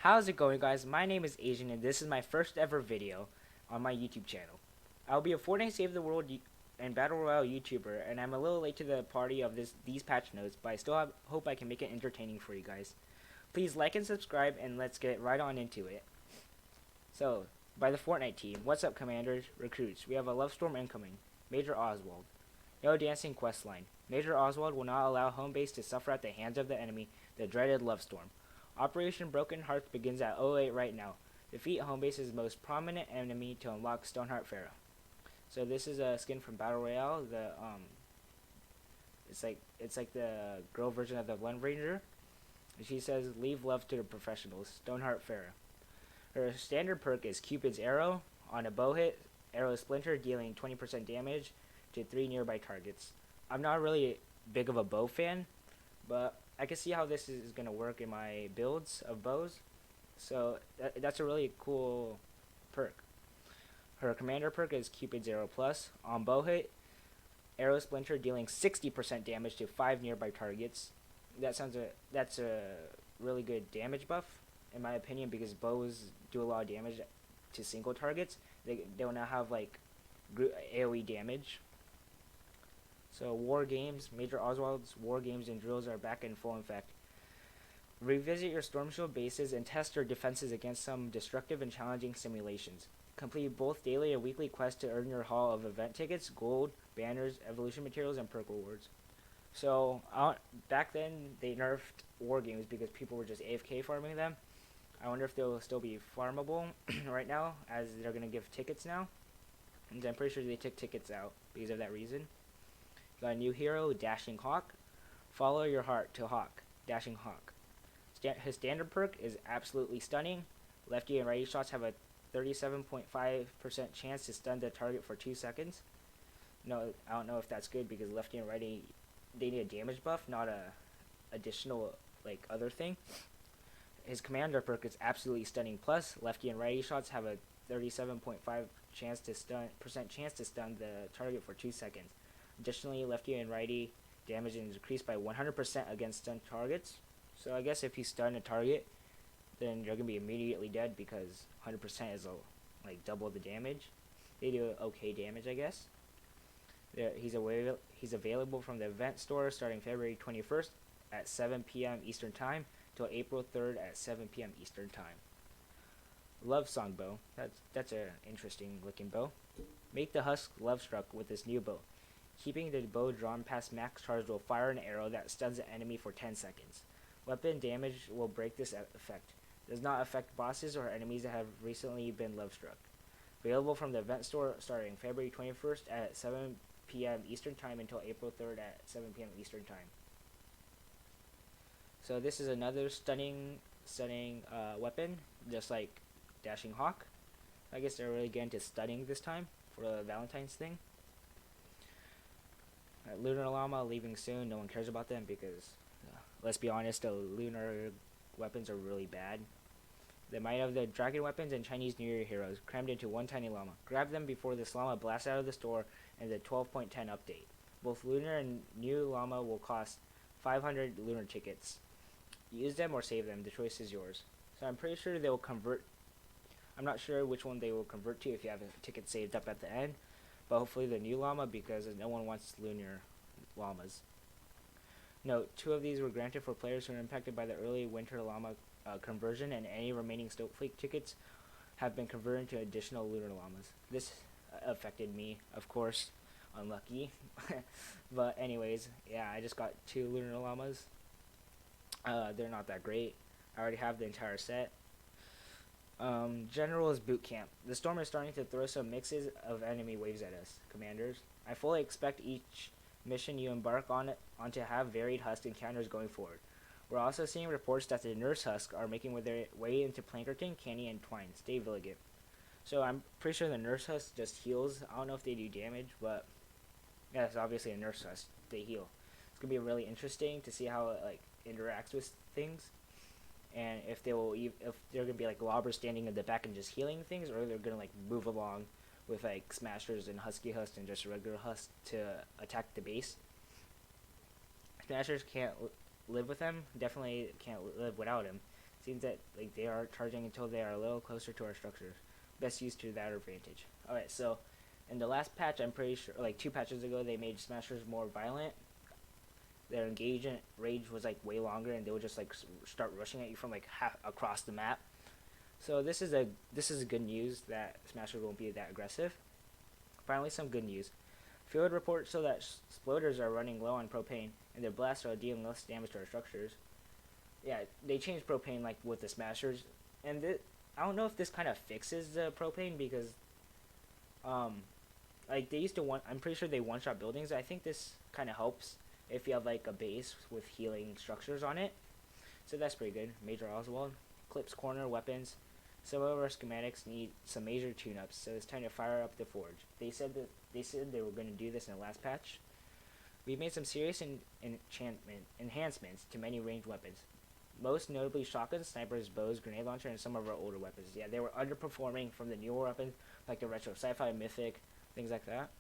How's it going, guys? My name is Asian and this is my first ever video on my YouTube channel. I'll be a Fortnite Save the World and Battle Royale YouTuber, and I'm a little late to the party of these patch notes, but I still hope I can make it entertaining for you guys. Please like and subscribe, and let's get right on into it. So, by the Fortnite team, what's up, commanders, recruits? We have a Love Storm incoming. Major Oswald. No dancing questline. Major Oswald will not allow home base to suffer at the hands of the enemy, the dreaded Love Storm. Operation Broken Hearts begins at 08 right now. Defeat Homebase's most prominent enemy to unlock Stoneheart Pharaoh. So this is a skin from Battle Royale. It's like the girl version of the Blend Ranger. And she says, "Leave love to the professionals." Stoneheart Pharaoh. Her standard perk is Cupid's Arrow. On a bow hit, arrow splinter, dealing 20% damage to 3 nearby targets. I'm not really big of a bow fan, but I can see how this is going to work in my builds of bows. So that's a really cool perk. Her commander perk is Cupid's Arrow Plus. On bow hit, arrow splinter, dealing 60% damage to 5 nearby targets. That's a really good damage buff in my opinion, because bows do a lot of damage to single targets. They will now have like AoE damage. So war games, Major Oswald's war games and drills are back in full effect. Revisit your Storm Shield bases and test your defenses against some destructive and challenging simulations. Complete both daily and weekly quests to earn your haul of event tickets, gold, banners, evolution materials, and perk rewards. So back then they nerfed war games because people were just AFK farming them. I wonder if they'll still be farmable right now, as they're going to give tickets now. And I'm pretty sure they took tickets out because of that reason. Got a new hero, Dashing Hawk. Follow your heart to Hawk, Dashing Hawk. His standard perk is absolutely stunning. Lefty and righty shots have a 37.5% chance to stun the target for 2 seconds. No, I don't know if that's good, because lefty and righty, they need a damage buff, not a additional like other thing. His commander perk is absolutely stunning. Plus, lefty and righty shots have a 37.5% chance to stun the target for 2 seconds. Additionally, lefty and righty damage is increased by 100% against stun targets. So I guess if you stun a target, then you're gonna be immediately dead, because 100% is like double the damage. They do okay damage, I guess. He's available from the event store starting February 21st at 7 p.m. Eastern Time till April 3rd at 7 p.m. Eastern Time. Love Song Bow. That's an interesting looking bow. Make the Husk love struck with this new bow. Keeping the bow drawn past max charge will fire an arrow that stuns the enemy for 10 seconds. Weapon damage will break this effect. Does not affect bosses or enemies that have recently been love struck. Available from the event store starting February 21st at 7 p.m. Eastern Time until April 3rd at 7 p.m. Eastern Time. So this is another stunning weapon, just like Dashing Hawk. I guess they're really getting to stunning this time for the Valentine's thing. Lunar Llama leaving soon. No one cares about them because, let's be honest, the lunar weapons are really bad. They might have the dragon weapons and Chinese New Year heroes crammed into one tiny llama. Grab them before this llama blasts out of the store in the 12.10 update. Both lunar and new llama will cost 500 lunar tickets. Use them or save them. The choice is yours. So I'm pretty sure they will convert. I'm not sure which one they will convert to if you have a ticket saved up at the end. But hopefully the new llama, because no one wants lunar llamas. Note, 2 of these were granted for players who are impacted by the early winter llama conversion, and any remaining Snowflake tickets have been converted to additional lunar llamas. This affected me, of course. Unlucky. But anyways, yeah, I just got 2 lunar llamas. They're not that great. I already have the entire set. General's Boot Camp. The storm is starting to throw some mixes of enemy waves at us, commanders. I fully expect each mission you embark on to have varied Husk encounters going forward. We're also seeing reports that the Nurse Husk are making their way into Plankerton, Canny, and Twine. Stay vigilant. So I'm pretty sure the Nurse Husk just heals. I don't know if they do damage, but yeah, it's obviously a Nurse Husk. They heal. It's gonna be really interesting to see how it like interacts with things, and if they're gonna be like lobbers standing in the back and just healing things, or they're gonna like move along with like Smashers and Husky Husk and just regular Husk to attack the base. Smashers can't live with them. Definitely can't live without him. Seems that like they are charging until they are a little closer to our structures. Best use to that advantage. Alright, so in the last patch, I'm pretty sure, like 2 patches ago, they made smashers more violent. Their engagement range was like way longer, and they would just like start rushing at you from like half across the map. So this is a good news that smashers won't be that aggressive. Finally, some good news. Field reports show that exploders are running low on propane, and their blasts are dealing less damage to our structures. Yeah, they changed propane like with the smashers, and I don't know if this kind of fixes the propane because, like they used to I'm pretty sure they one-shot buildings. I think this kind of helps if you have like a base with healing structures on it. So that's pretty good. Major Oswald, Clips Corner weapons. Some of our schematics need some major tune-ups, so it's time to fire up the forge. They said they were going to do this in the last patch. We made some serious enhancements to many ranged weapons, most notably shotguns, snipers, bows, grenade launcher, and some of our older weapons. Yeah, they were underperforming from the newer weapons like the retro sci-fi, mythic, things like that.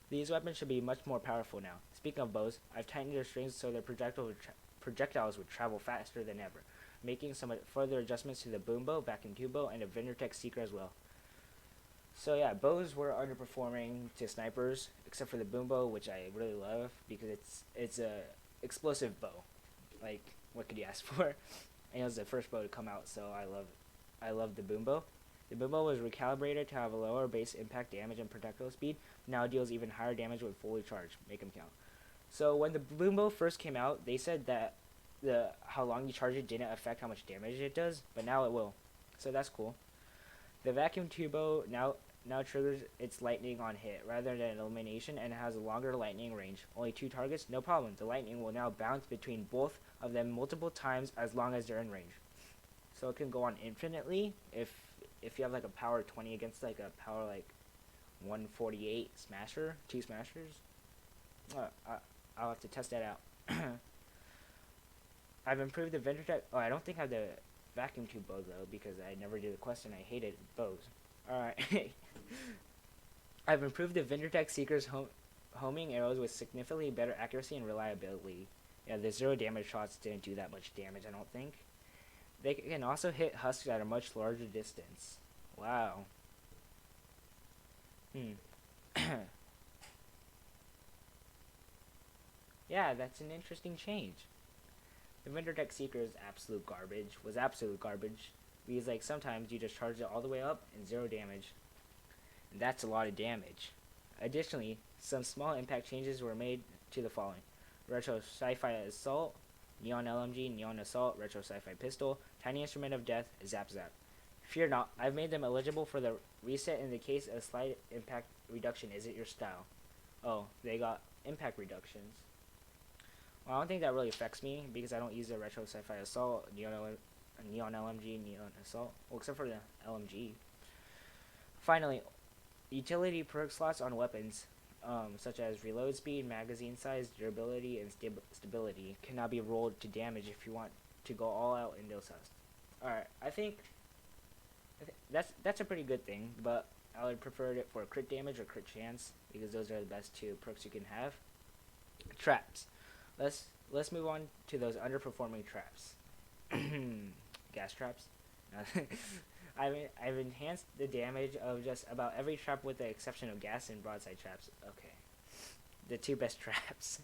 These weapons should be much more powerful now. Speaking of bows, I've tightened their strings so their projectiles would travel faster than ever, making some further adjustments to the boom bow, vacuum tube bow, and the Vindertech Seeker as well. So yeah, bows were underperforming to snipers, except for the boom bow, which I really love because it's a explosive bow. Like, what could you ask for? And it was the first bow to come out, so I love the boom bow. The boom bow was recalibrated to have a lower base impact damage and projectile speed. Now it deals even higher damage when fully charged. Make them count. So when the boom bow first came out, they said that how long you charge it didn't affect how much damage it does, but now it will. So that's cool. The vacuum tube bow now triggers its lightning on hit rather than elimination, and it has a longer lightning range. Only 2 targets, no problem. The lightning will now bounce between both of them multiple times as long as they're in range. So it can go on infinitely if you have like a power 20 against like a power like 148 smasher, 2 smashers. I'll have to test that out. I've improved the Vindertech. Oh, I don't think I have the vacuum tube bow though because I never did the quest and I hated bows. Alright. I've improved the Vindertech Seeker's homing arrows with significantly better accuracy and reliability. Yeah, the 0 damage shots didn't do that much damage, I don't think. They can also hit husks at a much larger distance. Wow. Yeah, that's an interesting change. The Vindertech Seeker is was absolute garbage. Because like sometimes you just charge it all the way up and 0 damage. And that's a lot of damage. Additionally, some small impact changes were made to the following. Retro Sci-Fi Assault, Neon LMG, Neon Assault, Retro Sci-Fi Pistol, Tiny Instrument of Death, Zap Zap. Fear not, I've made them eligible for the reset in the case a slight impact reduction isn't your style. Oh, they got impact reductions. Well, I don't think that really affects me because I don't use the Retro Sci-Fi Assault, Neon LMG, Neon Assault, well, except for the LMG. Finally, utility perk slots on weapons, such as reload speed, magazine size, durability, and stability, cannot be rolled to damage if you want to go all out in those tests. Alright, I think that's a pretty good thing, but I would prefer it for crit damage or crit chance because those are the best 2 perks you can have. Traps. Let's move on to those underperforming traps. Gas traps. I've enhanced the damage of just about every trap with the exception of gas and broadside traps. Okay, the 2 best traps.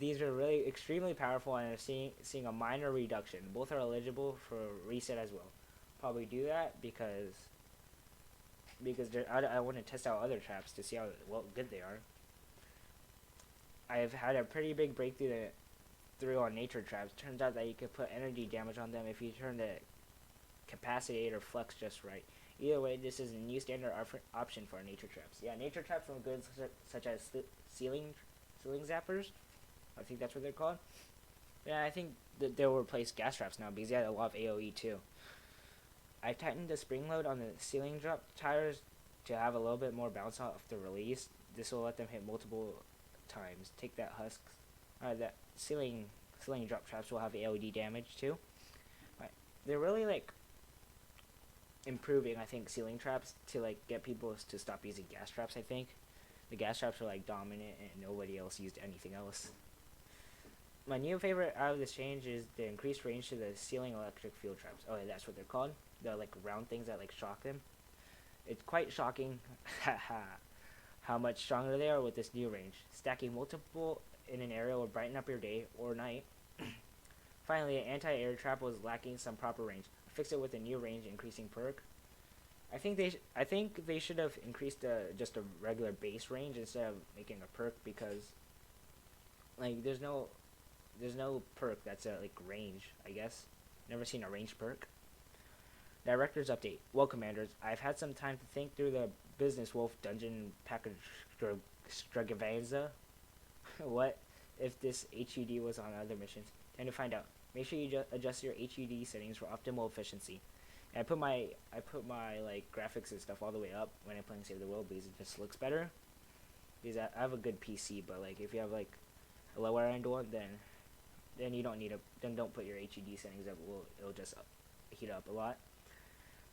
These are really extremely powerful and are seeing a minor reduction. Both are eligible for reset as well. Probably do that because I want to test out other traps to see how good they are. I've had a pretty big breakthrough on nature traps. Turns out that you could put energy damage on them if you turn the capacitator flex just right. Either way, this is a new standard option for our nature traps. Yeah, nature traps from goods such as ceiling zappers. I think that's what they're called. Yeah, I think that they'll replace gas traps now because they had a lot of AoE too. I tightened the spring load on the ceiling drop tires to have a little bit more bounce off the release. This will let them hit multiple times. Take that husk. That ceiling drop traps will have AoE damage too. They're really like improving, I think, ceiling traps to like get people to stop using gas traps. I think the gas traps are like dominant and nobody else used anything else. My new favorite out of this change is the increased range to the ceiling electric field traps. Oh, yeah, that's what they're called. The like round things that like shock them. It's quite shocking how much stronger they are with this new range. Stacking multiple in an area will brighten up your day or night. Finally, an anti-air trap was lacking some proper range. I fixed it with a new range increasing perk. I think they should have increased just a regular base range instead of making a perk, because like there's no perk that's a like range, I guess. Never seen a range perk. Director's update. Well, commanders, I've had some time to think through the Business Wolf dungeon package stragavanza. What if this HUD was on other missions? Time to find out. Make sure you adjust your HUD settings for optimal efficiency. And I put my like graphics and stuff all the way up when I'm playing Save the World, because it just looks better. Because I have a good PC, but like if you have like a lower end one, then you don't need a then don't put your HUD settings up. It'll just heat up a lot.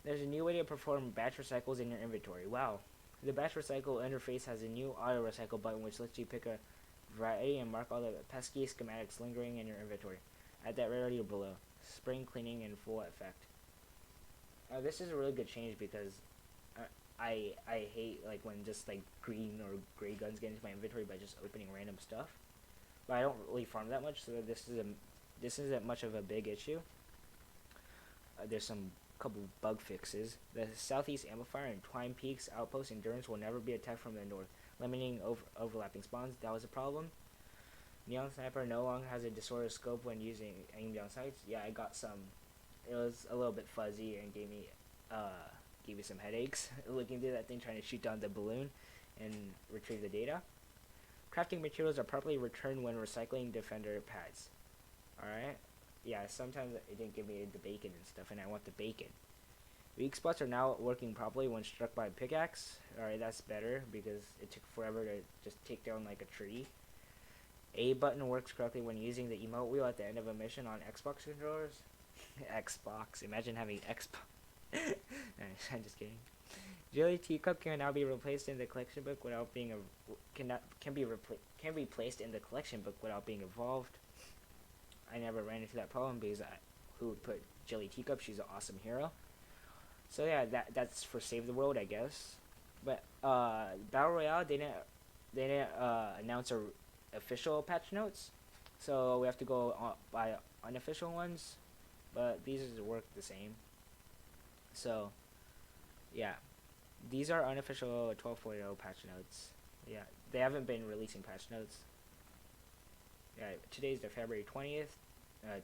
There's a new way to perform batch recycles in your inventory. Wow. The batch recycle interface has a new auto recycle button which lets you pick a variety and mark all the pesky schematics lingering in your inventory. Add that rarity below. Spring cleaning in full effect. This is a really good change, because I hate like when just like green or gray guns get into my inventory by just opening random stuff. But I don't really farm that much, so this isn't much of a big issue. There's some couple bug fixes. The Southeast Amplifier and Twine Peaks Outpost Endurance will never be attacked from the north, limiting overlapping spawns. That was a problem. Neon Sniper no longer has a disordered scope when using aim down sights. Yeah, I got some. It was a little bit fuzzy and gave me some headaches looking through that thing, trying to shoot down the balloon and retrieve the data. Crafting materials are properly returned when recycling defender pads. Alright? Yeah, sometimes it didn't give me the bacon and stuff, and I want the bacon. Weak spots are now working properly when struck by a pickaxe. Alright, that's better, because it took forever to just take down like a tree. A button works correctly when using the emote wheel at the end of a mission on Xbox controllers. Xbox. Imagine having Xbox. I'm just kidding. Jelly Teacup can now be replaced in the collection book without being can be placed in the collection book without being evolved. I never ran into that problem, because who would put Jelly Teacup? She's an awesome hero. So yeah, that's for Save the World, I guess. But Battle Royale they didn't announce a official patch notes, so we have to go by unofficial ones. But these work the same. So yeah, these are unofficial 12.0 patch notes. Yeah, they haven't been releasing patch notes. Yeah, today's the February 20th,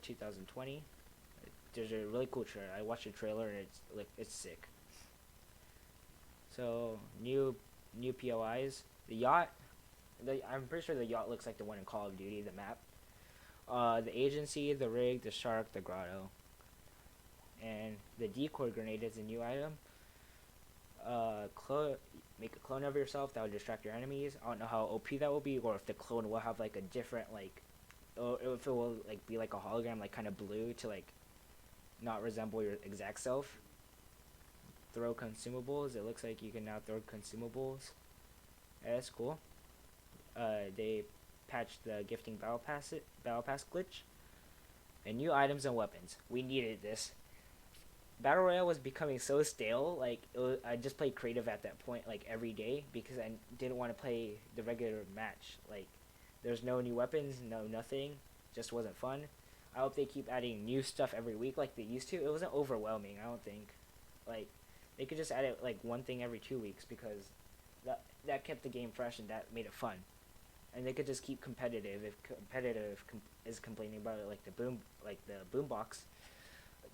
2020. There's a really cool trailer. I watched the trailer and it's sick. So new POIs. The yacht. I'm pretty sure the yacht looks like the one in Call of Duty. The map. The agency, the rig, the shark, the grotto, and the decoy grenade is a new item. Make a clone of yourself that will distract your enemies. I don't know how OP that will be, or if the clone will have like a different like, or if it will like be like a hologram, like kind of blue, to like not resemble your exact self. Throw consumables. It looks like you can now throw consumables. Yeah, that's cool. They patched the gifting battle pass glitch, and new items and weapons. We needed this. Battle Royale was becoming so stale. Like I just played creative at that point, like every day, because I didn't want to play the regular match. Like there's no new weapons, no nothing. Just wasn't fun. I hope they keep adding new stuff every week like they used to. It wasn't overwhelming, I don't think. Like they could just add it like one thing every 2 weeks, because that kept the game fresh and that made it fun. And they could just keep competitive. If competitive is complaining about it, like the boombox,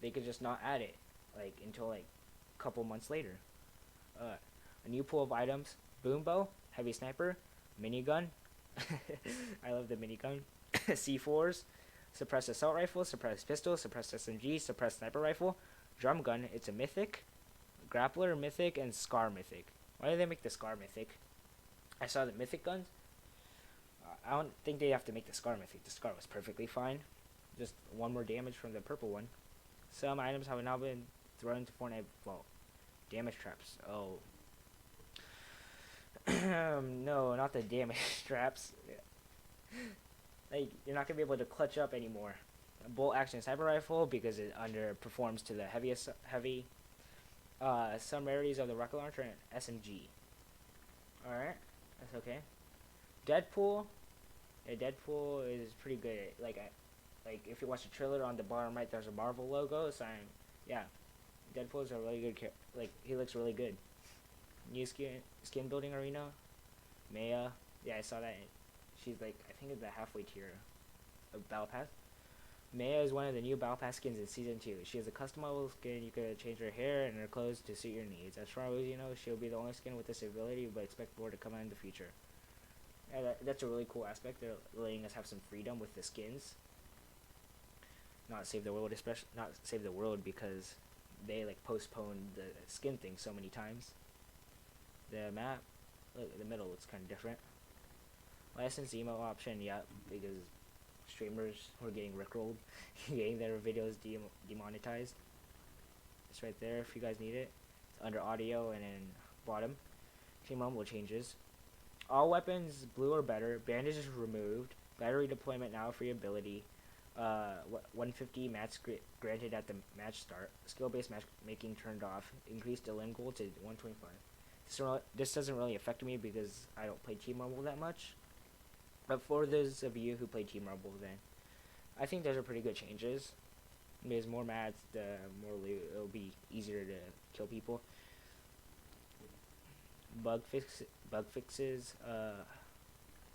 they could just not add it like until like a couple months later. A new pool of items: boom bow, heavy sniper, minigun. I love the minigun. C4s, suppressed assault rifle, suppressed pistol, suppressed SMG, suppressed sniper rifle, drum gun. It's a mythic, grappler mythic, and scar mythic. Why did they make the scar mythic? I saw the mythic guns. I don't think they have to make the scar mythic. The scar was perfectly fine. Just one more damage from the purple one. Some items have now been thrown into Fortnite. Well, damage traps. Oh. No, not the damage traps. Like you're not gonna be able to clutch up anymore. A bolt action sniper rifle because it underperforms to the heavy some rarities of the rocket launcher and SMG. All right, that's okay. Deadpool, yeah, Deadpool is pretty good. Like if you watch the trailer on the bottom right, there's a Marvel logo. So yeah, Deadpool's a really good like he looks really good. New skin building arena, Maya. Yeah, I saw that. She's like I think it's the halfway tier of Battle Pass. Maya is one of the new Battle Pass skins in Season 2. She has a customizable skin. You could change her hair and her clothes to suit your needs. As far as you know, she'll be the only skin with this ability, but expect more to come out in the future. Yeah, that's a really cool aspect. They're letting us have some freedom with the skins. Not save the world, especially not save the world because they like postponed the skin thing so many times. The map, look, the middle looks kind of different. License emo option, yeah, because streamers were getting rickrolled, getting their videos demonetized. It's right there if you guys need it. It's under audio and then bottom. Team Rumble changes. All weapons blue or better. Bandages removed. Battery deployment now free ability. 150 match granted at the match start. Skill-based matchmaking turned off. Increased the limb goal to 125. This doesn't really affect me because I don't play Team Rumble that much. But for those of you who play Team Rumble, then I think those are pretty good changes. There's more mats, the more loot. It'll be easier to kill people. Bug fixes,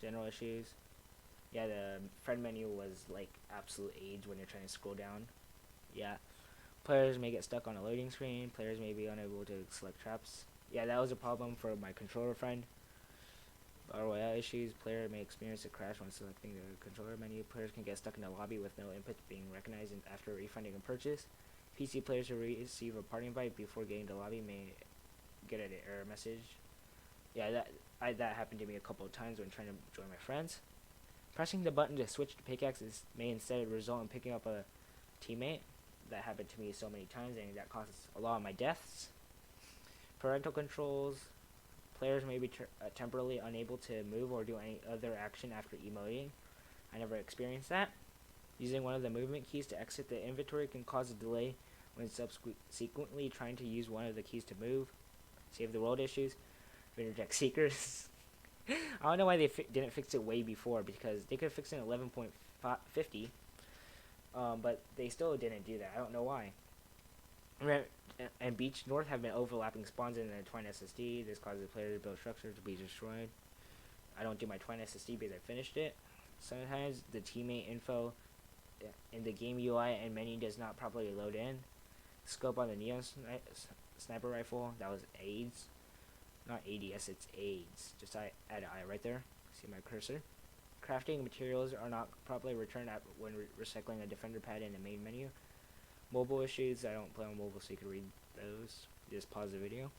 general issues. Yeah, the friend menu was like absolute AIDS when you're trying to scroll down. Yeah, players may get stuck on a loading screen. Players may be unable to select traps. Yeah, that was a problem for my controller friend. Royale issues. Player may experience a crash when selecting the controller menu. Players can get stuck in the lobby with no input being recognized after refunding a purchase. PC players who receive a party invite before getting to the lobby may get an error message. Yeah, that happened to me a couple of times when trying to join my friends. Pressing the button to switch to pickaxes may instead result in picking up a teammate. That happened to me so many times, and that causes a lot of my deaths. Parental controls. Players may be temporarily unable to move or do any other action after emoting. I never experienced that. Using one of the movement keys to exit the inventory can cause a delay when subsequently trying to use one of the keys to move. Save the world issues. Interject seekers. I don't know why they didn't fix it way before because they could have fixed it in 11.50, but they still didn't do that. I don't know why. And Beach North have been overlapping spawns in the Twine SSD. This causes the player to build structure to be destroyed. I don't do my Twine SSD because I finished it. Sometimes the teammate info in the game UI and menu does not properly load in. Scope on the Neon sniper rifle, that was AIDS. Not ADS, it's AIDS. Just add an I right there. See my cursor. Crafting materials are not properly returned when recycling a defender pad in the main menu. Mobile issues, I don't play on mobile so you can read those. Just pause the video.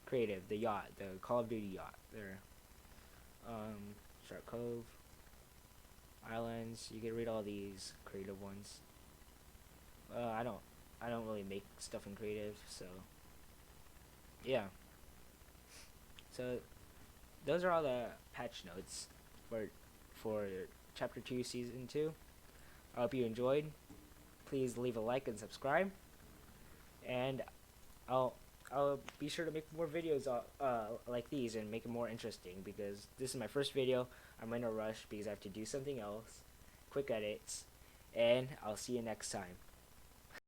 Creative, the yacht, the Call of Duty yacht. There. Shark Cove. Islands, you can read all these creative ones. I don't really make stuff in creative, so yeah. So those are all the patch notes for Chapter 2 Season 2. I hope you enjoyed. Please leave a like and subscribe. And I'll be sure to make more videos like these and make it more interesting because this is my first video. I'm in a rush because I have to do something else. Quick edits. And I'll see you next time.